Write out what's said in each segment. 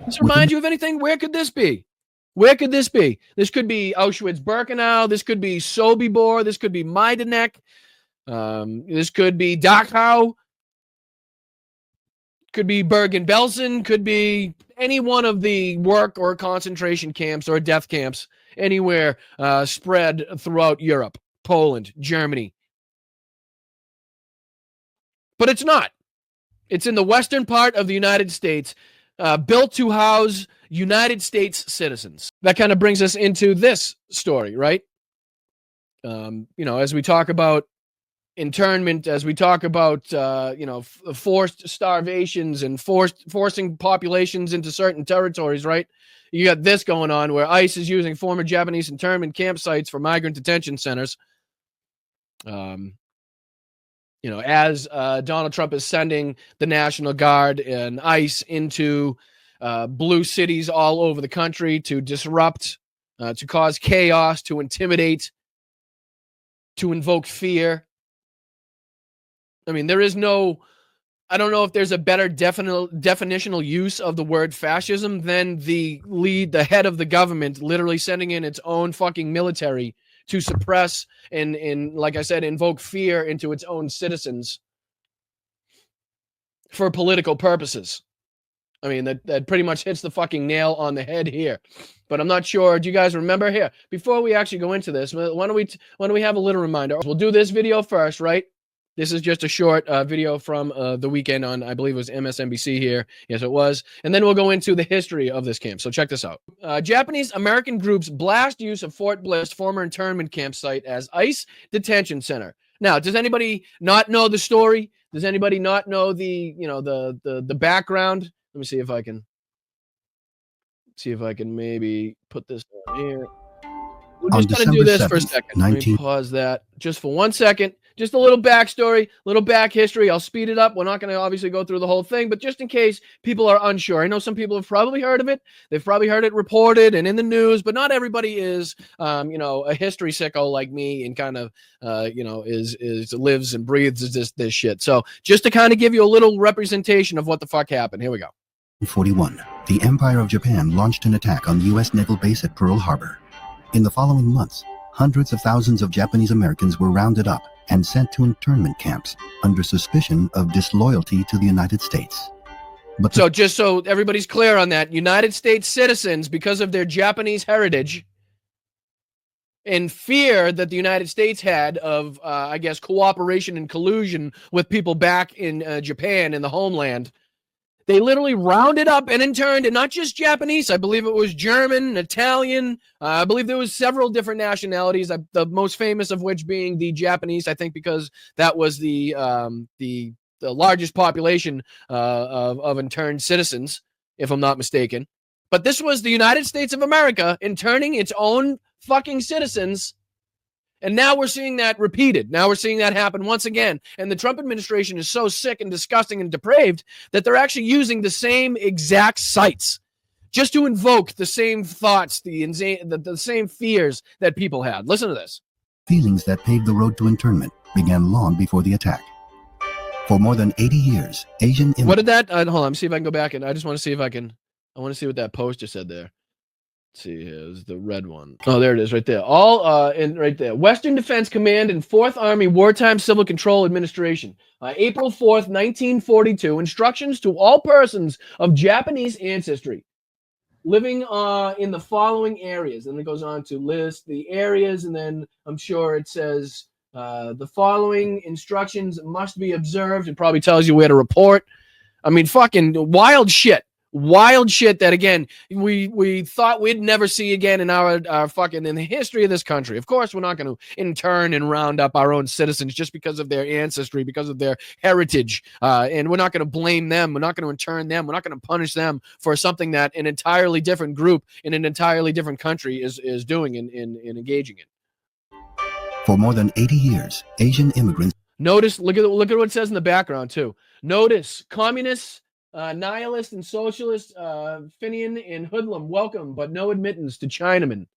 Does this remind you of anything? Where could this be? Where could this be? This could be Auschwitz-Birkenau. This could be Sobibor. This could be Majdanek. This could be Dachau. Could be Bergen-Belsen. Could be any one of the work or concentration camps or death camps anywhere spread throughout Europe, Poland, Germany. But it's not. It's in the western part of the United States, built to house United States citizens. That kind of brings us into this story, right? As we talk about internment, as we talk about, forced starvations and forcing populations into certain territories, right? You got this going on where ICE is using former Japanese internment campsites for migrant detention centers. As Donald Trump is sending the National Guard and ICE into blue cities all over the country to disrupt, to cause chaos, to intimidate, to invoke fear. I mean, I don't know if there's a better definitional use of the word fascism than the head of the government literally sending in its own fucking military to suppress and like I said, invoke fear into its own citizens for political purposes. I mean, that pretty much hits the fucking nail on the head here. But I'm not sure. Do you guys remember here? Before we actually go into this, why don't we have a little reminder? We'll do this video first, right? This is just a short video from the weekend on, I believe it was MSNBC here. Yes, it was. And then we'll go into the history of this camp. So check this out. Japanese American groups blast use of Fort Bliss, former internment campsite, as ICE detention center. Now, does anybody not know the story? Does anybody not know the background? Let me see if I can maybe put this on here. We're just going to do this for a second. Let me pause that just for 1 second. Just a little backstory, little back history. I'll speed it up. We're not going to obviously go through the whole thing, but just in case people are unsure. I know some people have probably heard of it. They've probably heard it reported and in the news, but not everybody is, a history sicko like me and kind of, lives and breathes this shit. So just to kind of give you a little representation of what the fuck happened. Here we go. 1941, the Empire of Japan launched an attack on the U.S. naval base at Pearl Harbor. In the following months, hundreds of thousands of Japanese Americans were rounded up and sent to internment camps under suspicion of disloyalty to the United States. So just so everybody's clear on that, United States citizens, because of their Japanese heritage and fear that the United States had of, cooperation and collusion with people back in Japan in the homeland, they literally rounded up and interned, and not just Japanese. I believe it was German, Italian. I believe there was several different nationalities. The most famous of which being the Japanese, I think, because that was the largest population of interned citizens, if I'm not mistaken. But this was the United States of America interning its own fucking citizens. And now we're seeing that repeated. Now we're seeing that happen once again. And the Trump administration is so sick and disgusting and depraved that they're actually using the same exact sites just to invoke the same thoughts, the same fears that people had. Listen to this. Feelings that paved the road to internment began long before the attack. For more than 80 years, Asian... What did that... hold on, let me see if I can go back. And I just want to see if I can... I want to see what that poster said there. Let's see, here's the red one. Oh, there it is, right there. Right there. Western Defense Command and 4th Army Wartime Civil Control Administration. April 4th, 1942. Instructions to all persons of Japanese ancestry living in the following areas. And it goes on to list the areas, and then I'm sure it says the following instructions must be observed. It probably tells you where to report. I mean, fucking wild shit. Wild shit that, again, we thought we'd never see again in our fucking, in the history of this country. Of course, we're not going to intern and round up our own citizens just because of their ancestry, because of their heritage. And we're not going to blame them. We're not going to intern them. We're not going to punish them for something that an entirely different group in an entirely different country is doing and engaging in. For more than 80 years, Asian immigrants... Notice, look at what it says in the background, too. Notice, communists, nihilist and socialist, Finian and hoodlum, welcome, but no admittance to Chinamen.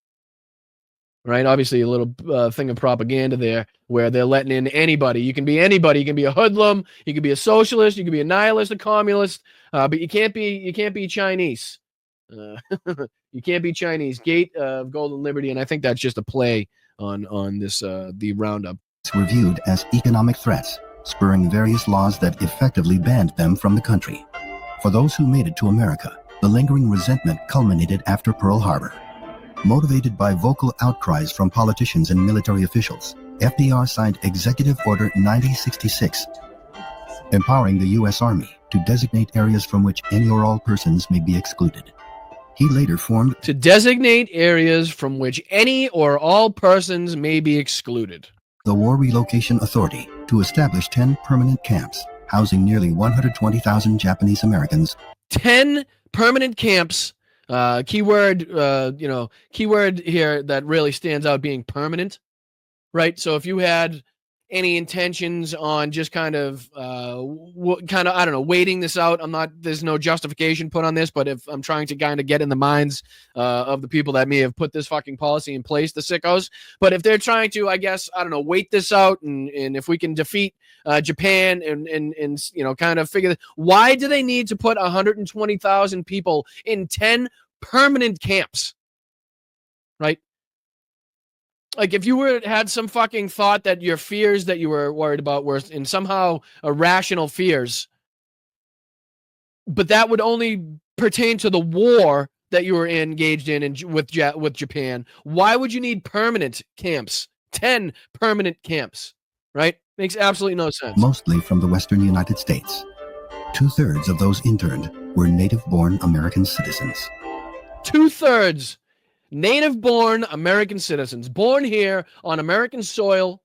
Right? Obviously, a little thing of propaganda there where they're letting in anybody. You can be anybody. You can be a hoodlum. You can be a socialist. You can be a nihilist, a communist, but you can't be Chinese. You can't be Chinese. Gate of Golden Liberty, and I think that's just a play on this the roundup. Were viewed as economic threats, spurring various laws that effectively banned them from the country. For those who made it to America, the lingering resentment culminated after Pearl Harbor. Motivated by vocal outcries from politicians and military officials, FDR signed Executive Order 9066, empowering the U.S. Army to designate areas from which any or all persons may be excluded. He later formed to designate areas from which any or all persons may be excluded. The War Relocation Authority to establish 10 permanent camps housing nearly 120,000 Japanese Americans. 10 permanent camps. Keyword here that really stands out being permanent, right? So if you had any intentions on just kind of I don't know, waiting this out, there's no justification put on this, but if I'm trying to kind of get in the minds of the people that may have put this fucking policy in place, the sickos, but if they're trying to, I guess, I don't know, wait this out, and if we can defeat Japan and kind of figure, why do they need to put 120,000 people in 10 permanent camps, right? Like, if you had some fucking thought that your fears that you were worried about were in somehow irrational fears, but that would only pertain to the war that you were engaged in with Japan, why would you need permanent camps? 10 permanent camps, right? Makes absolutely no sense. Mostly from the Western United States. 2/3 of those interned were native-born American citizens. 2/3 native-born American citizens, born here on American soil,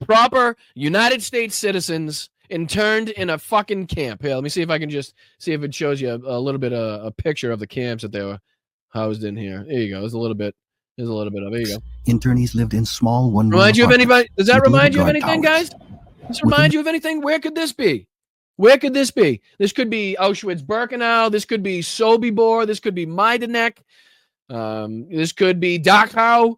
proper United States citizens, interned in a fucking camp. Here, let me see if I can just see if it shows you a little bit of a picture of the camps that they were housed in here. There you go. There's a little bit of there you go. Internees lived in small one-room Remind you of anybody? Does that remind you of anything, towers. guys? Does it remind you of anything? Where could this be? Where could this be? This could be Auschwitz-Birkenau. This could be Sobibor. This could be Majdanek. This could be Dachau.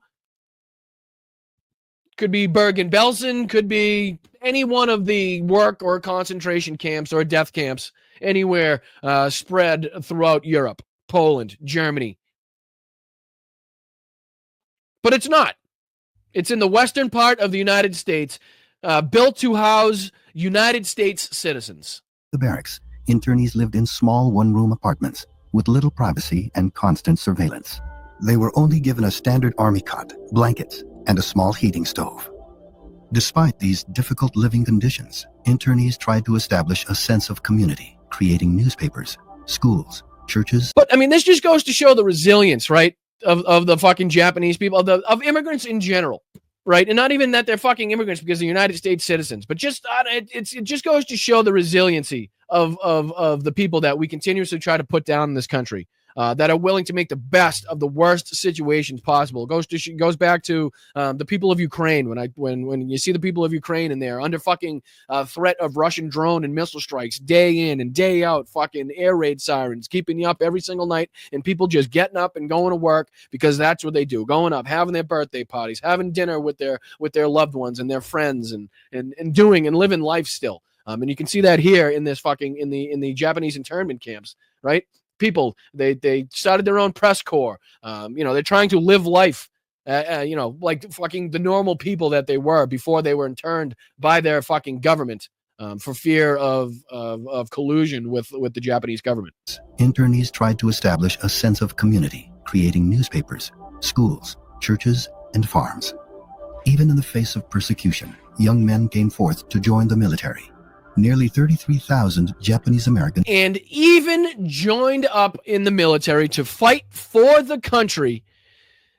Could be Bergen-Belsen. Could be any one of the work or concentration camps or death camps anywhere spread throughout Europe, Poland, Germany. But it's not. It's in the western part of the United States, built to house United States citizens. The barracks, internees lived in small one-room apartments with little privacy and constant surveillance. They were only given a standard army cot, blankets, and a small heating stove. Despite these difficult living conditions, internees tried to establish a sense of community, creating newspapers, schools, churches. But I mean, this just goes to show the resilience, right, of the fucking Japanese people, of immigrants in general, right? And not even that they're fucking immigrants because they're United States citizens, but just it just goes to show the resiliency of the people that we continuously try to put down in this country. That are willing to make the best of the worst situations possible. It goes back to the people of Ukraine. When you see the people of Ukraine and they're under fucking threat of Russian drone and missile strikes day in and day out, fucking air raid sirens keeping you up every single night, and people just getting up and going to work because that's what they do. Going up, having their birthday parties, having dinner with their loved ones and their friends, and doing and living life still. And you can see that here in this fucking in the Japanese internment camps, right? People, they started their own press corps. They're trying to live life, like fucking the normal people that they were before they were interned by their fucking government for fear of collusion with the Japanese government. Internees tried to establish a sense of community, creating newspapers, schools, churches, and farms. Even in the face of persecution, young men came forth to join the military. Nearly 33,000 Japanese Americans and even joined up in the military to fight for the country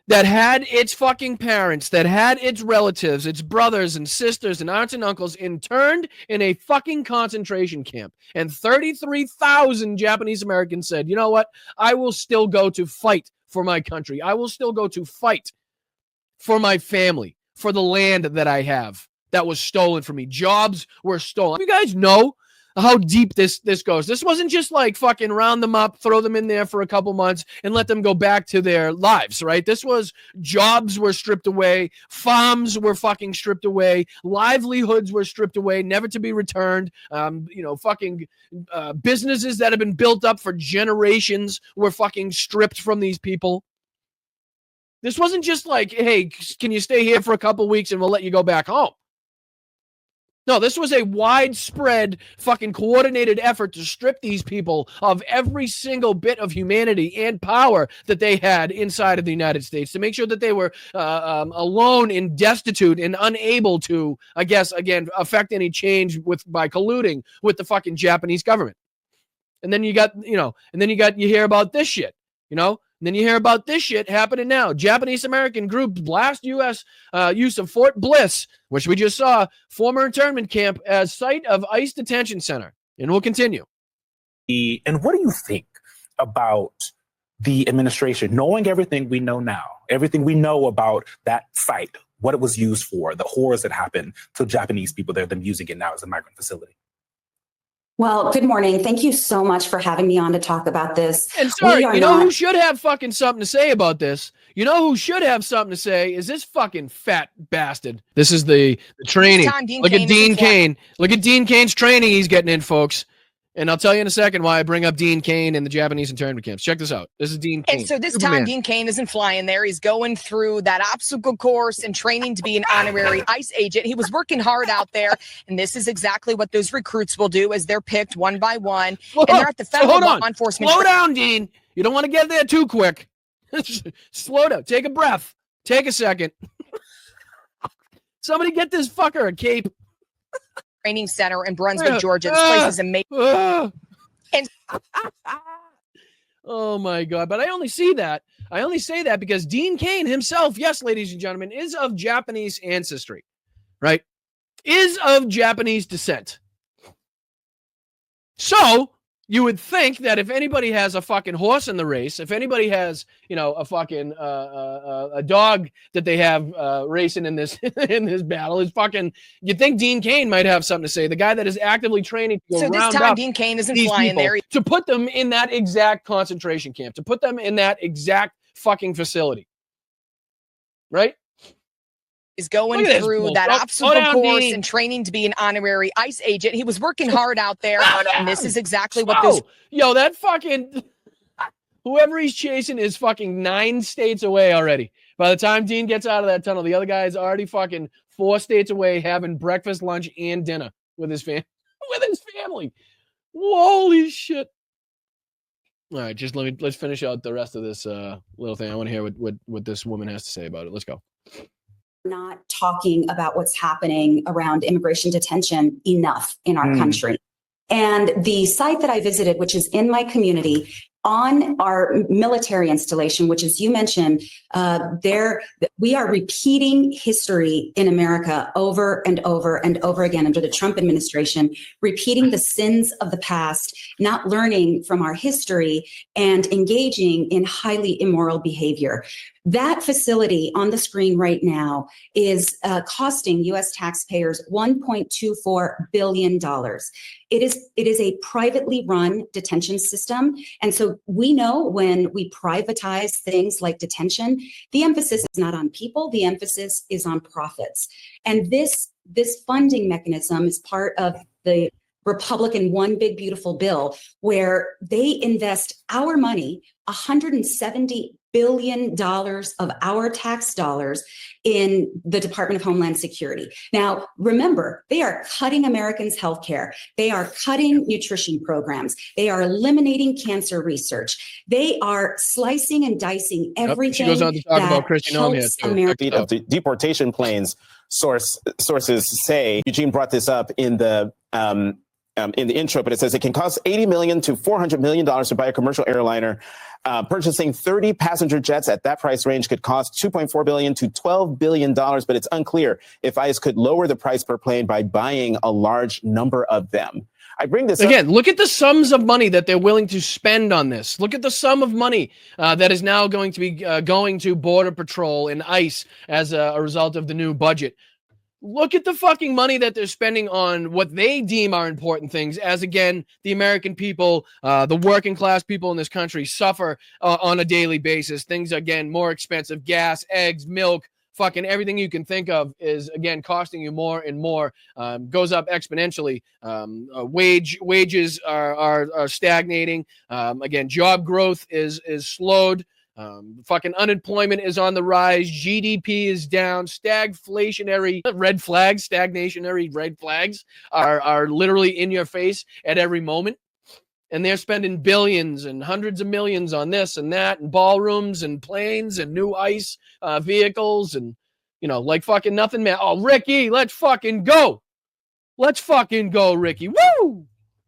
that had its fucking parents, that had its relatives, its brothers and sisters and aunts and uncles interned in a fucking concentration camp. And 33,000 Japanese Americans said, you know what? I will still go to fight for my country. I will still go to fight for my family, for the land that I have. That was stolen from me. Jobs were stolen. You guys know how deep this goes. This wasn't just like fucking round them up, throw them in there for a couple months, and let them go back to their lives, right? This was jobs were stripped away, farms were fucking stripped away, livelihoods were stripped away, never to be returned. Fucking businesses that have been built up for generations were fucking stripped from these people. This wasn't just like, hey, can you stay here for a couple weeks and we'll let you go back home? No, this was a widespread fucking coordinated effort to strip these people of every single bit of humanity and power that they had inside of the United States, to make sure that they were alone and destitute and unable to, I guess, again, affect any change by colluding with the fucking Japanese government. And then you hear about this shit, And then you hear about this shit happening now. Japanese-American group blast U.S. Use of Fort Bliss, which we just saw, former internment camp, as site of ICE detention center. And we'll continue. And what do you think about the administration, knowing everything we know now, everything we know about that site, what it was used for, the horrors that happened to Japanese people there, them using it now as a migrant facility? Well, good morning. Thank you so much for having me on to talk about this. And sorry, who should have fucking something to say about this? You know who should have something to say is this fucking fat bastard. This is the training. Look at Dean Cain. Look at Dean Cain's training he's getting in, folks. And I'll tell you in a second why I bring up Dean Cain and the Japanese internment camps. Check this out. This is Dean Cain. And so this time, Dean Cain isn't flying there. He's going through that obstacle course and training to be an honorary ICE agent. He was working hard out there, and this is exactly what those recruits will do as they're picked one by one. And they're at the federal law enforcement. Slow down, Dean. You don't want to get there too quick. Slow down. Take a breath. Take a second. Somebody get this fucker a cape. Training center in Brunswick, Georgia. This place is amazing. And oh my God. But I only say that because Dean Cain himself, yes, ladies and gentlemen, is of Japanese ancestry, right? Is of Japanese descent. So you would think that if anybody has a fucking horse in the race, if anybody has, a fucking a dog that they have racing in this in this battle, is fucking. You'd think Dean Cain might have something to say. The guy that is actively training to go so this time, Dean Cain isn't flying there to put them in that exact concentration camp, to put them in that exact fucking facility, right? Is going through that obstacle course and training to be an honorary ICE agent. He was working hard out there, and this is exactly what this. That fucking whoever he's chasing is fucking 9 states away already. By the time Dean gets out of that tunnel, the other guy is already fucking 4 states away, having breakfast, lunch, and dinner with his family. Holy shit! All right, just let's finish out the rest of this little thing. I want to hear what this woman has to say about it. Let's go. Not talking about what's happening around immigration detention enough in our country. And the site that I visited, which is in my community, on our military installation, which, as you mentioned, we are repeating history in America over and over and over again under the Trump administration, repeating the sins of the past, not learning from our history, and engaging in highly immoral behavior. That facility on the screen right now is costing U.S. taxpayers $1.24 billion. It is a privately run detention system. And so we know when we privatize things like detention, the emphasis is not on people, the emphasis is on profits. And this funding mechanism is part of the Republican One Big Beautiful Bill, where they invest our money, $170 billion of our tax dollars, in the Department of Homeland Security. Now, remember, they are cutting Americans' healthcare. They are cutting nutrition programs. They are eliminating cancer research. They are slicing and dicing everything. She goes on to talk about Christian helps America. Of the deportation planes, sources say, Eugene brought this up in the intro, but it says it can cost $80 million to $400 million to buy a commercial airliner. Purchasing 30 passenger jets at that price range could cost $2.4 billion to $12 billion, but it's unclear if ICE could lower the price per plane by buying a large number of them. I bring this again. Look at the sums of money that they're willing to spend on this. Look at the sum of money that is now going to be going to Border Patrol and ICE as a result of the new budget. Look at the fucking money that they're spending on what they deem are important things, as again, the American people, the working class people in this country suffer on a daily basis. Things, again, more expensive. Gas, eggs, milk, fucking everything you can think of is, again, costing you more and more. Goes up exponentially. Wages are stagnating. Again, job growth is slowed. Fucking unemployment is on the rise. GDP is down. Stagflationary red flags, stagnationary red flags are literally in your face at every moment. And they're spending billions and hundreds of millions on this and that, and ballrooms and planes and new ICE vehicles, and, you know, like fucking nothing, man. Oh, Ricky, let's fucking go. Let's fucking go, Ricky. Woo!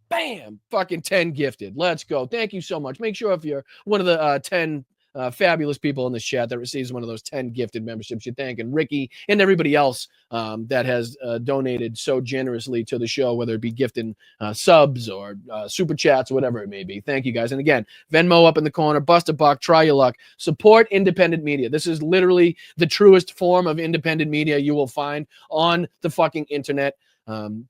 Bam! Fucking 10 gifted. Let's go. Thank you so much. Make sure if you're one of the 10 fabulous people in this chat that receives one of those 10 gifted memberships, you thank, and Ricky and everybody else that has donated so generously to the show, whether it be gifting subs or super chats, whatever it may be. Thank you guys. And again, Venmo up in the corner, bust a buck, try your luck, support independent media. This is literally the truest form of independent media you will find on the fucking internet.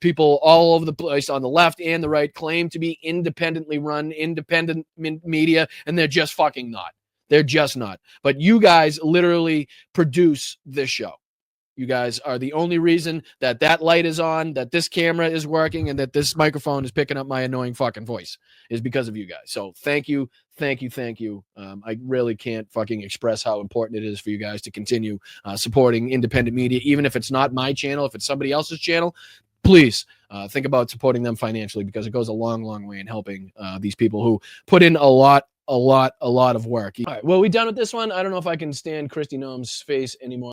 People all over the place on the left and the right claim to be independently run, independent media, and they're just fucking not. They're just not. But you guys literally produce this show. You guys are the only reason that that light is on, that this camera is working, and that this microphone is picking up my annoying fucking voice, is because of you guys. So thank you, thank you, thank you. I really can't fucking express how important it is for you guys to continue supporting independent media, even if it's not my channel, if it's somebody else's channel. Please think about supporting them financially, because it goes a long, long way in helping these people who put in a lot of work. All right, well, we done with this one. I don't know if I can stand Kristi Noem's face anymore.